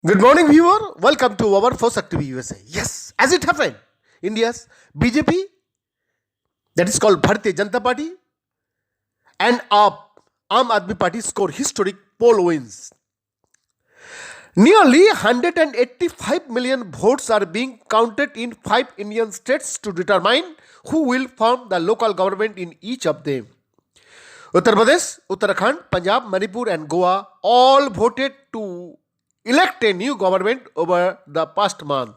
Good morning, viewer. Welcome to our first activity USA. Yes, as it happened, India's BJP, that is called Bharatiya Janata Party, and AAP, Aam Aadmi Party score historic poll wins. Nearly 185 million votes are being counted in 5 Indian states to determine who will form the local government in each of them. Uttar Pradesh, Uttarakhand, Punjab, Manipur, and Goa all voted to elect a new government over the past month.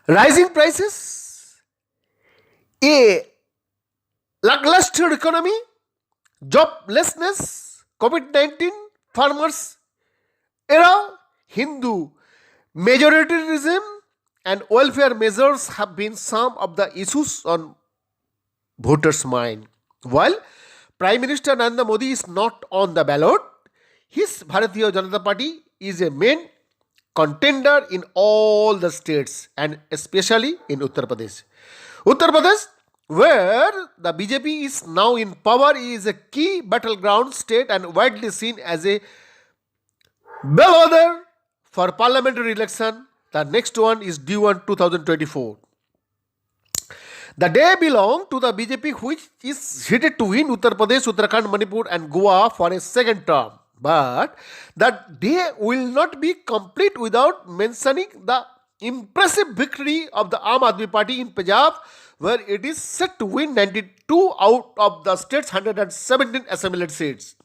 Rising prices, a lackluster economy, joblessness, COVID-19, farmers era, Hindu majoritarianism, and welfare measures have been some of the issues on voters' mind. While Prime Minister Narendra Modi is not on the ballot, his Bharatiya Janata Party is a main contender in all the states and especially in Uttar Pradesh. Uttar Pradesh, where the BJP is now in power, is a key battleground state and widely seen as a bellwether for parliamentary election. The next one is due on 2024. The day belongs to the BJP, which is headed to win Uttar Pradesh, Uttarakhand, Manipur, and Goa for a second term. But that day will not be complete without mentioning the impressive victory of the Aam Aadmi Party in Punjab, where it is set to win 92 out of the state's 117 assembly seats.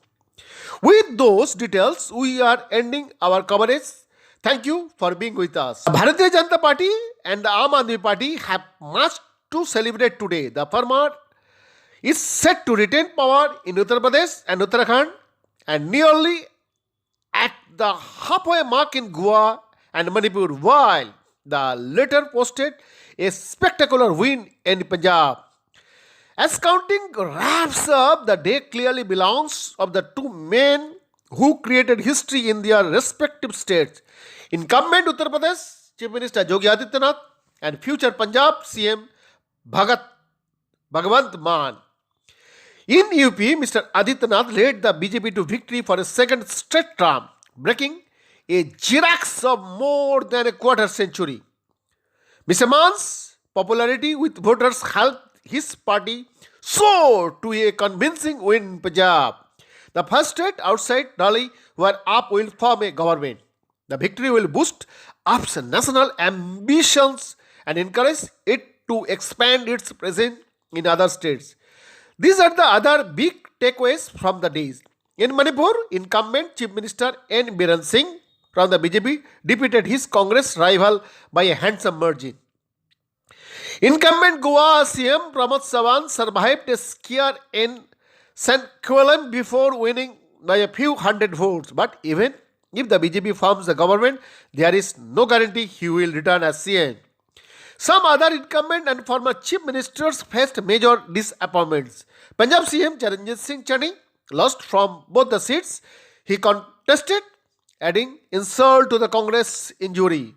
With those details, we are ending our coverage. Thank you for being with us. The Bharatiya Janata Party and the Aam Aadmi Party have much to celebrate today. The former is set to retain power in Uttar Pradesh and Uttarakhand and nearly at the halfway mark in Goa and Manipur, while the latter posted a spectacular win in Punjab. As counting wraps up, the day clearly belongs of the two men who created history in their respective states. Incumbent Uttar Pradesh Chief Minister Yogi Adityanath and future Punjab CM Bhagwant Mann. In UP, Mr. Adityanath led the BJP to victory for a second straight term, breaking a Xerox of more than a quarter century. Mr. Mann's popularity with voters helped his party soar to a convincing win in Punjab, the first state outside Delhi where AAP will form a government. The victory will boost AAP's national ambitions and encourage it to expand its presence in other states. These are the other big takeaways from the days. In Manipur, incumbent Chief Minister N. Biren Singh from the BJP defeated his Congress rival by a handsome margin. Incumbent Goa CM Pramod Sawan survived a scare in St. Quillen before winning by a few hundred votes. But even if the BJP forms the government, there is no guarantee he will return as CM. Some other incumbent and former chief ministers faced major disappointments. Punjab CM Charanjit Singh Chani lost from both the seats he contested, adding insult to the Congress injury.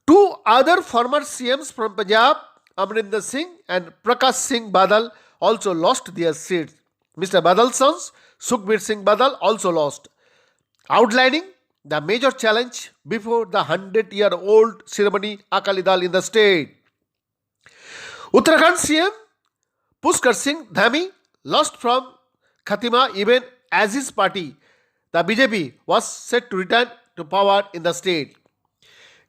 Two other former CMs from Punjab, Amrinder Singh and Prakash Singh Badal, also lost their seats. Mr. Badal's sons, Sukhbir Singh Badal, also lost, outlining the major challenge before the 100-year-old ceremony Akali Dal in the state. Uttarakhand CM Pushkar Singh Dhami lost from Khatima even as his party, the BJP, was set to return to power in the state.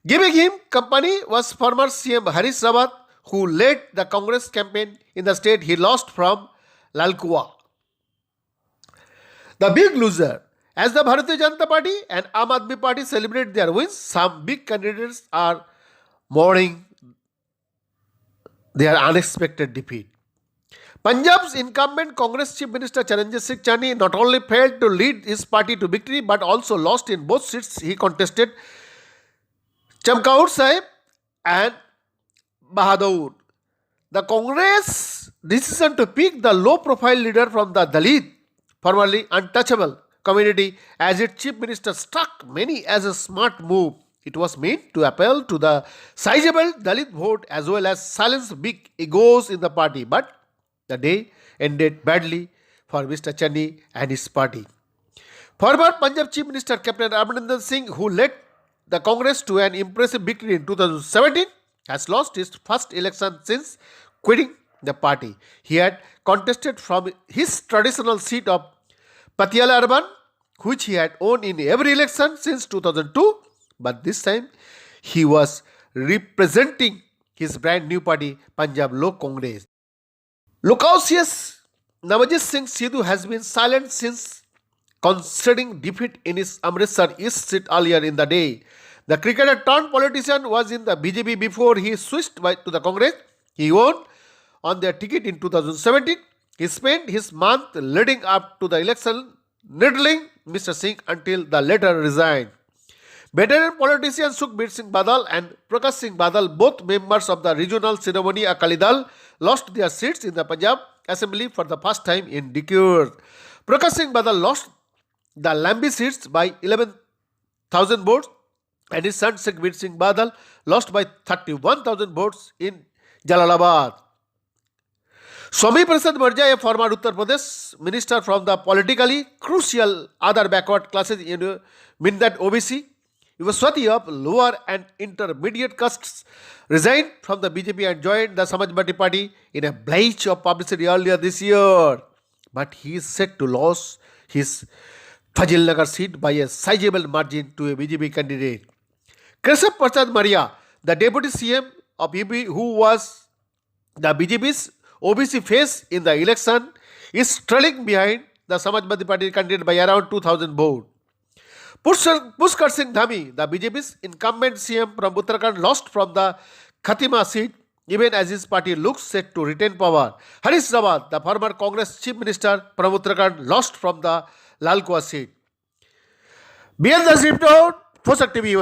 Giving him company was former CM Harish Rawat, who led the Congress campaign in the state he lost from Lalkua. The big loser. As the Bharatiya Janata Party and Aam Aadmi Party celebrate their wins, some big candidates are mourning their unexpected defeat. Punjab's incumbent Congress Chief Minister Charanjit Singh Chani not only failed to lead his party to victory but also lost in both seats he contested, Chamkaur Sahib and Bahadur. The Congress decision to pick the low-profile leader from the Dalit, formerly untouchable community, as its chief minister struck many as a smart move. It was meant to appeal to the sizable Dalit vote as well as silence big egos in the party. But the day ended badly for Mr. Chani and his party. Former Punjab Chief Minister Captain Amrinder Singh, who led the Congress to an impressive victory in 2017, has lost his first election since quitting the party. He had contested from his traditional seat of Patiala Urban, which he had won in every election since 2002, but this time he was representing his brand new party, Punjab Lok Congress. Loquacious Navajit Singh Sidhu has been silent since conceding defeat in his Amritsar East seat earlier in the day. The cricketer turned politician was in the BJP before he switched to the Congress. He won on their ticket in 2017. He spent his month leading up to the election needling Mr. Singh until the latter resigned. Veteran politicians Sukhbir Singh Badal and Prakash Singh Badal, both members of the regional Shiromani Akali Dal, lost their seats in the Punjab Assembly for the first time in decades. Prakash Singh Badal lost the Lambi seats by 11,000 votes and his son Sukhbir Singh Badal lost by 31,000 votes in Jalalabad. Swami Prasad Murja, a former Uttar Pradesh minister from the politically crucial other backward classes in Mindat OBC, Yuvaswati of lower and intermediate castes, resigned from the BJP and joined the Samajwadi Party in a blaze of publicity earlier this year. But he is set to lose his Fazilnagar seat by a sizable margin to a BJP candidate. Keshav Prasad Maria, the deputy CM of UP who was the BJP's OBC face in the election, is trailing behind the Samajwadi Party candidate by around 2,000 votes. Pushkar Singh Dhami, the BJP's incumbent CM from Uttarakhand, lost from the Khatima seat even as his party looks set to retain power. Harish Rawat, the former Congress chief minister from Uttarakhand, lost from the Lalkua seat. Beyond the report, Fosak TV.